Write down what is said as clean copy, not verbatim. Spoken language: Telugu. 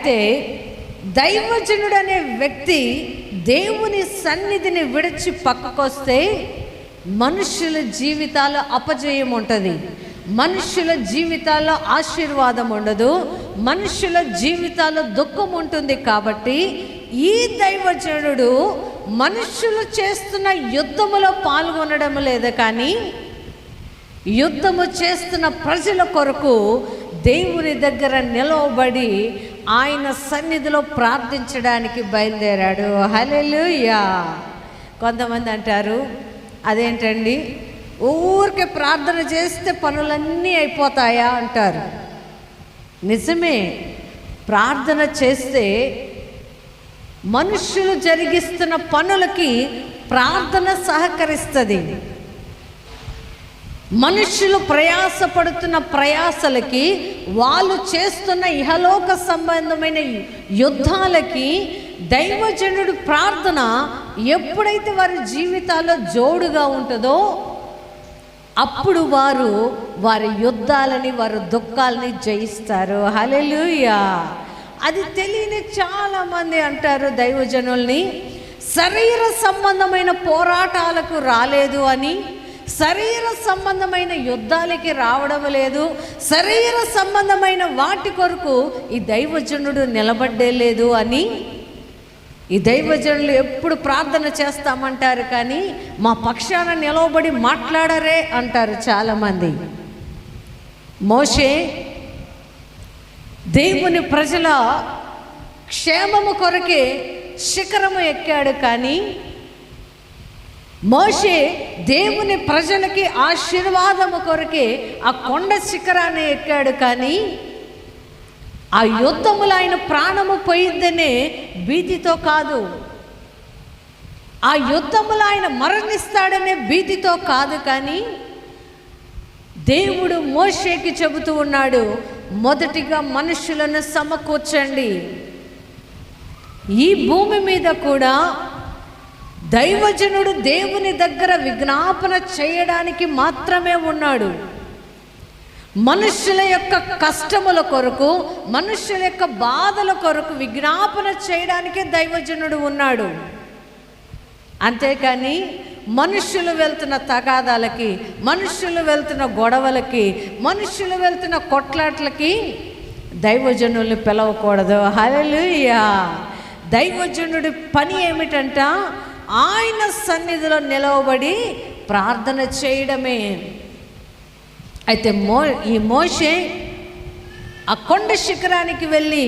అయితే దైవజనుడు అనే వ్యక్తి దేవుని సన్నిధిని విడిచి పక్కకొస్తే మనుషుల జీవితాల్లో అపజయం ఉంటుంది, మనుషుల జీవితాల్లో ఆశీర్వాదం ఉండదు, మనుషుల జీవితాల్లో దుఃఖం ఉంటుంది. కాబట్టి ఈ దైవజనుడు మనుషులు చేస్తున్న యుద్ధములో పాల్గొనడం లేదు, కానీ యుద్ధము చేస్తున్న ప్రజల కొరకు దేవుని దగ్గర నిలవబడి ఆయన సన్నిధిలో ప్రార్థించడానికి బయలుదేరాడు. హల్లెలూయా. కొంతమంది అంటారు, అదేంటండి ఊరికే ప్రార్థన చేస్తే పనులన్నీ అయిపోతాయా అంటారు. నిజమే, ప్రార్థన చేస్తే మనుషులు జరిగిస్తున్న పనులకి ప్రార్థన సహకరిస్తుంది. మనుషులు ప్రయాసపడుతున్న ప్రయాసలకి, వాళ్ళు చేస్తున్న ఇహలోక సంబంధమైన యుద్ధాలకి దైవజనుడు ప్రార్థన ఎప్పుడైతే వారి జీవితాల్లో జోడుగా ఉంటుందో అప్పుడు వారు వారి యుద్ధాలని, వారి దుఃఖాలని జయిస్తారు. హల్లెలూయా. అది తెలియని చాలామంది అంటారు దైవజనుల్ని, శరీర సంబంధమైన పోరాటాలకు రాలేదు అని, శరీర సంబంధమైన యుద్ధాలకి రావడం లేదు, శరీర సంబంధమైన వాటి కొరకు ఈ దైవజనుడు నిలబడ్డే లేదు అని. ఈ దైవజనులు ఎప్పుడు ప్రార్థన చేస్తామంటారు, కానీ మా పక్షాన నిలవబడి మాట్లాడరే అంటారు చాలామంది. మోషే దేవుని ప్రజల క్షేమము కొరకే శిఖరము ఎక్కాడు, కానీ మోషే దేవుని ప్రజలకి ఆశీర్వాదము కొరకే ఆ కొండ శిఖరాన్ని ఎక్కాడు, కానీ ఆ యుద్ధములో ఆయన ప్రాణము పోయిందనే భీతితో కాదు, ఆ యుద్ధములో ఆయన మరణిస్తాడనే భీతితో కాదు, కానీ దేవుడు మోషేకి చెబుతూ ఉన్నాడు, మొదటిగా మనుషులను సమకూర్చండి. ఈ భూమి మీద కూడా దైవజనుడు దేవుని దగ్గర విజ్ఞాపన చేయడానికి మాత్రమే ఉన్నాడు. మనుషుల యొక్క కష్టముల కొరకు, మనుషుల యొక్క బాధల కొరకు విజ్ఞాపన చేయడానికే దైవజనుడు ఉన్నాడు. అంతేకాని మనుషులు వెళ్తున్న తగాదాలకి, మనుషులు వెళ్తున్న గొడవలకి, మనుషులు వెళ్తున్న కొట్లాట్లకి దైవజనుల్ని పిలవకూడదు. హల్లెలూయా. దైవజనుడి పని ఏమిటంట, ఆయన సన్నిధిలో నిలవబడి ప్రార్థన చేయడమే. అయితే ఈ మోషే ఆ కొండ శిఖరానికి వెళ్ళి